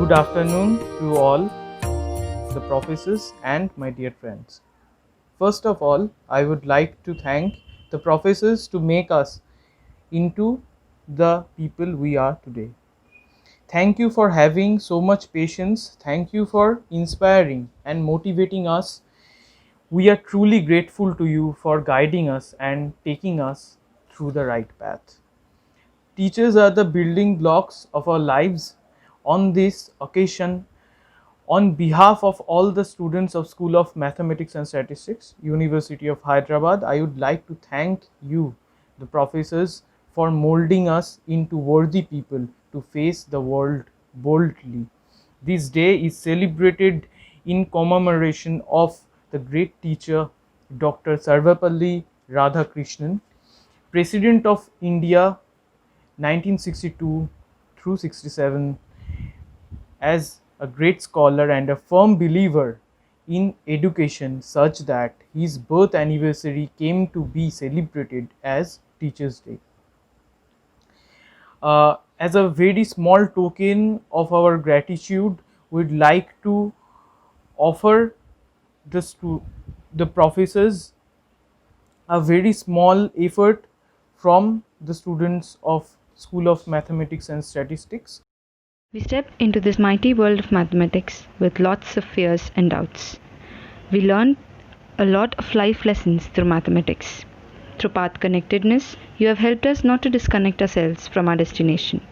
Good afternoon to all the professors and my dear friends. First of all, I would like to thank the professors to make us into the people we are today. Thank you for having so much patience. Thank you for inspiring and motivating us. We are truly grateful to you for guiding us and taking us through the right path. Teachers are the building blocks of our lives. On this occasion, on behalf of all the students of School of Mathematics and Statistics, University of Hyderabad, I would like to thank you, the professors, for molding us into worthy people to face the world boldly. This day is celebrated in commemoration of the great teacher Dr. Sarvepalli Radhakrishnan, President of India 1962 through 67, as a great scholar and a firm believer in education, such that his birth anniversary came to be celebrated as Teachers' Day. As a very small token of our gratitude, we'd like to offer the professors a very small effort from the students of School of Mathematics and Statistics. We step into this mighty world of mathematics with lots of fears and doubts. We learn a lot of life lessons through mathematics. Through path connectedness, you have helped us not to disconnect ourselves from our destination.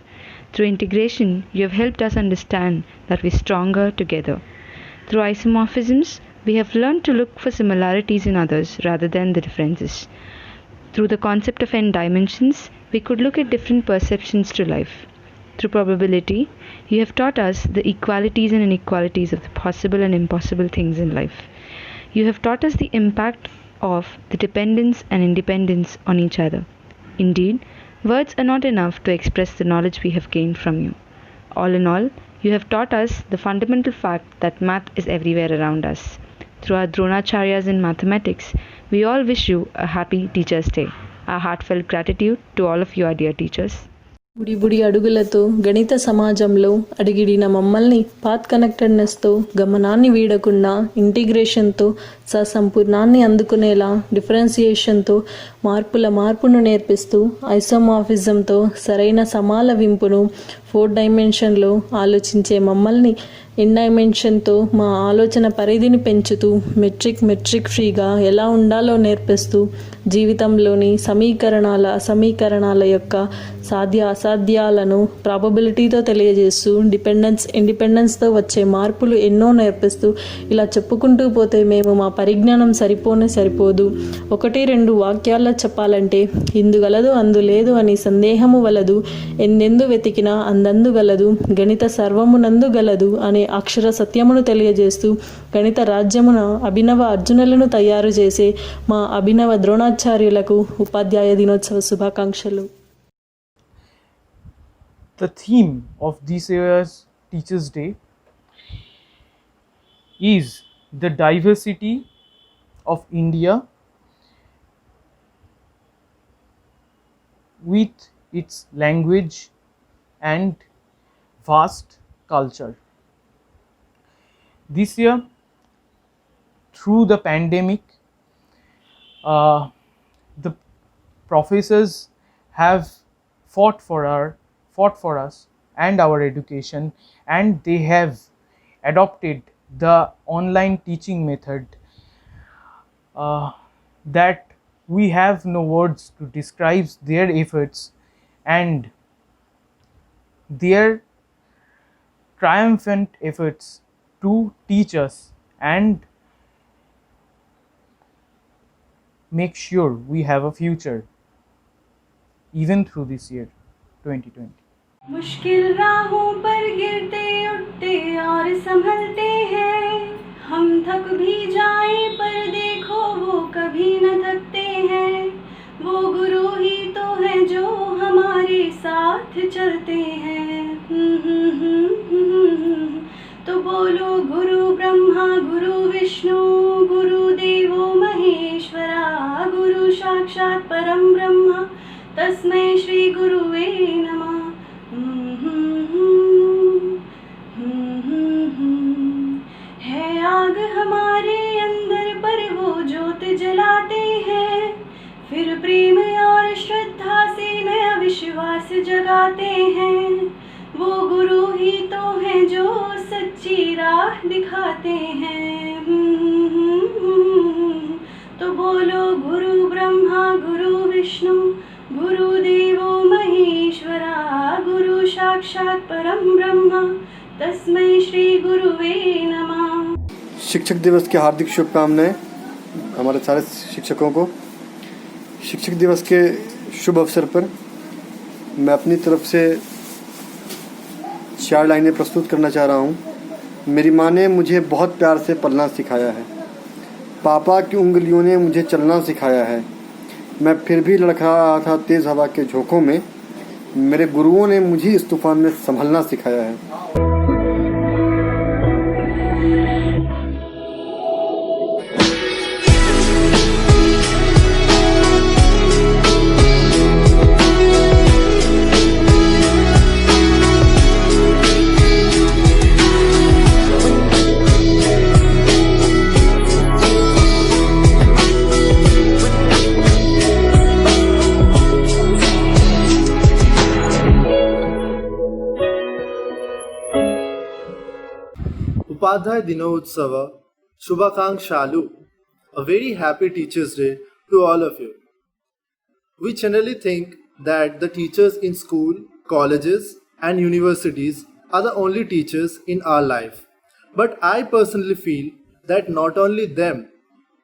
Through integration, you have helped us understand that we're stronger together. Through isomorphisms, we have learned to look for similarities in others rather than the differences. Through the concept of n dimensions, we could look at different perceptions to life. Through probability, you have taught us the equalities and inequalities of the possible and impossible things in life. You have taught us the impact of the dependence and independence on each other. Indeed, words are not enough to express the knowledge we have gained from you. All in all, you have taught us the fundamental fact that math is everywhere around us. Through our Dronacharyas in mathematics, we all wish you a happy Teachers' Day. Our heartfelt gratitude to all of you, our dear teachers. బుడి బుడి అడుగులతో గణిత సమాజంలో అడిగిడిన మమ్మల్ని path కనెక్టెడ్నెస్తో గమనాన్ని వీడకుండా ఇంటిగ్రేషన్తో ససంపూర్ణాన్ని అందుకునేలా డిఫరెన్సియేషన్తో మార్పును నేర్పిస్తూ ఐసోమార్ఫిజంతో సరైన సమాలవింపును 4 డైమెన్షన్లో ఆలోచించే మమ్మల్ని ఇన్ డైమెన్షన్తో మా ఆలోచన పరిధిని పెంచుతూ మెట్రిక్ ఫ్రీగా ఎలా ఉండాలో నేర్పిస్తూ జీవితంలోని సమీకరణాల యొక్క సాధ్య అసాధ్యాలను ప్రాబబిలిటీతో తెలియజేస్తూ ఇండిపెండెన్స్తో వచ్చే మార్పులు ఎన్నో నేర్పిస్తూ ఇలా చెప్పుకుంటూ పోతే మేము మా పరిజ్ఞానం సరిపోదు. 1-2 వాక్యాల్లో చెప్పాలంటే ఇందుగలదు అందులేదు అని సందేహము వలదు, ఎందెందు వెతికినా అందందు గలదు, గణిత సర్వమునందు గలదు అనే అక్షర సత్యమును తెలియజేస్తూ గణిత రాజ్యమున అభినవ అర్జునులను తయారు చేసే మా అభినవ ద్రోణాచార్యులకు ఉపాధ్యాయ దినోత్సవ శుభాకాంక్షలు. The theme of this year's Teachers' Day is the diversity of India with its language and vast culture. This year, through the pandemic, the professors have fought for us and our education, and they have adopted the online teaching method that we have no words to describe their efforts and their triumphant efforts to teach us and make sure we have a future even through this year 2020. मुश्किल राहों पर गिरते उठते और संभलते हैं, हम थक भी जाएं पर देखो वो कभी न थकते हैं, वो गुरु ही तो हैं जो हमारे साथ चलते हैं। तो बोलो गुरु ब्रह्मा गुरु विष्णु गुरु देवो महेश्वरा, गुरु साक्षात परम ब्रह्म तस्मै श्री गुरुवे नमः। है आग हमारे अंदर पर वो ज्योत जलाते हैं, फिर प्रेम और श्रद्धा से नया विश्वास जगाते हैं, वो गुरु ही तो हैं जो सच्ची राह दिखाते हैं। तो बोलो गुरु ब्रह्मा गुरु विष्णु गुरु देवो महेश्वरा, गुरु साक्षात परम ब्रह्म तस्मै श्री गुरुवे नमः। शिक्षक दिवस की हार्दिक शुभकामनाएं हमारे सारे शिक्षकों को। शिक्षक दिवस के शुभ अवसर पर मैं अपनी तरफ से 4 लाइनें प्रस्तुत करना चाह रहा हूँ। मेरी माँ ने मुझे बहुत प्यार से पलना सिखाया है, पापा की उंगलियों ने मुझे चलना सिखाया है, मैं फिर भी लड़खड़ा रहा था तेज़ हवा के झोंकों में, मेरे गुरुओं ने मुझे इस तूफान में संभलना सिखाया है। Upadhyay Dinotsava Shubhakankshalu. A very happy Teachers' Day to all of you. We generally think that the teachers in school, colleges and universities are the only teachers in our life. But I personally feel that not only them,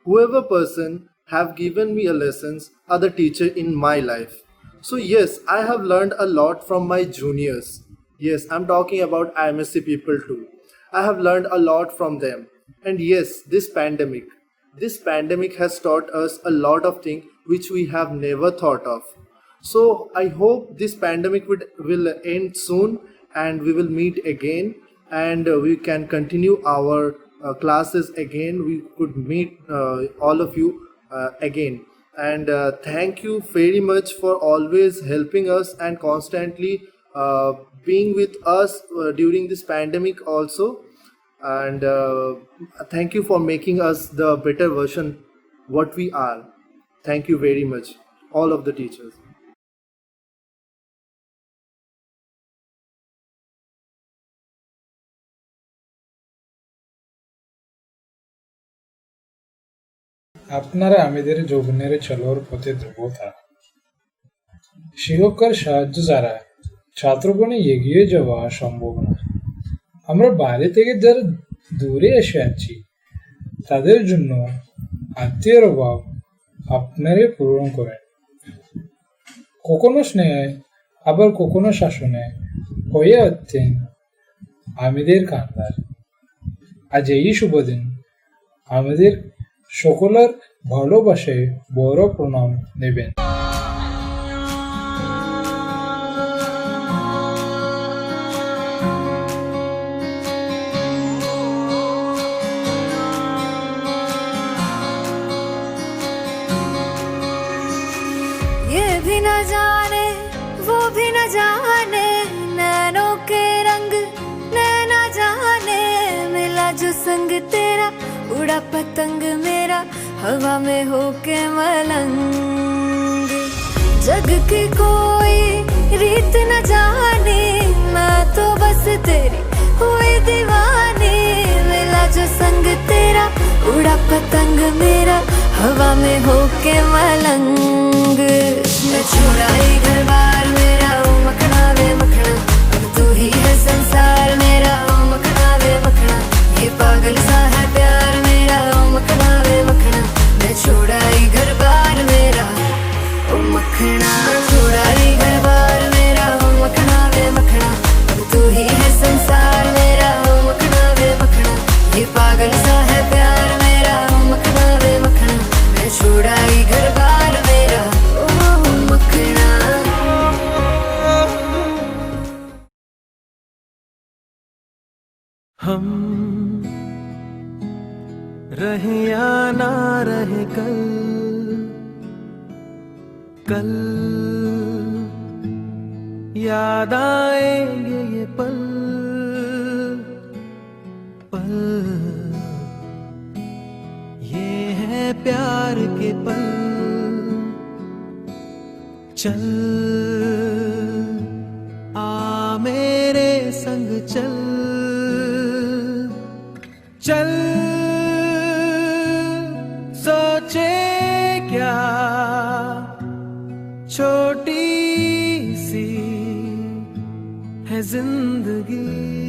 whoever person have given me a lessons are the teacher in my life. So yes, I have learned a lot from my juniors. Yes, I'm talking about IMSC people too. I have learned a lot from them. And yes, this pandemic has taught us a lot of things which we have never thought of. So I hope this pandemic will end soon and we will meet again and we can continue our classes again. We could meet all of you again. And thank you very much for always helping us and constantly being with us during this pandemic also. And thank you for making us the better version what we are. Thank you very much, all of the teachers. আপনারা আমাদের যৌবনের চলোর পথে ধ্রুবতা, শিক্ষকের সাহায্য ছাড়া ছাত্রগণে এগিয়ে যাওয়া সম্ভব না। আমরা বাইরে থেকে যারা দূরে এসে আছি তাদের জন্য আত্মীয়ের অভাব আপনারাই পূরণ করেন। কখনো স্নেহে আবার কখনো শাসনে হয়ে হচ্ছেন আমাদের কান্দার। আজ এই শুভ দিন আমাদের সকলের ভালোবাসায় বড় প্রণাম নেবেন। ये भी न जाने वो भी न जाने, नैनों के रंग नैना जाने, मिला जो संग तेरा उड़ा पतंग मेरा हवा में होके मलंग। जग की कोई रीत न जाने, मैं तो बस तेरी हुई दीवानी, मिला जो संग तेरा उड़ा पतंग मेरा हवा में होके मलंग। मैं छोड़ा ही घर बार मेरा, ओ मखना वे मखना, अब तू ही है संसार मेरा, ओ मखना वे मखना। ये पागल सा है प्यार मेरा, ओ मखना वे मखना। मैं छोड़ा ही घर बार मेरा, ओ मखना। छोड़ा ही घर बार मेरा, ओ मखना वे मखना, अब तू ही है संसार मेरा, ओ मखना वे मखना। ये पागल सा है प्यार मेरा, ओ मखना वे मखना। मैं छोड़ा ही घर बार मेरा, ओ मखना। हम रहे या ना रहे कल, कल याद आएंगे ये पल, पल ये है प्यार के पल। चल आ मेरे संग चल, चल सोचे क्या छोटी सी है जिंदगी।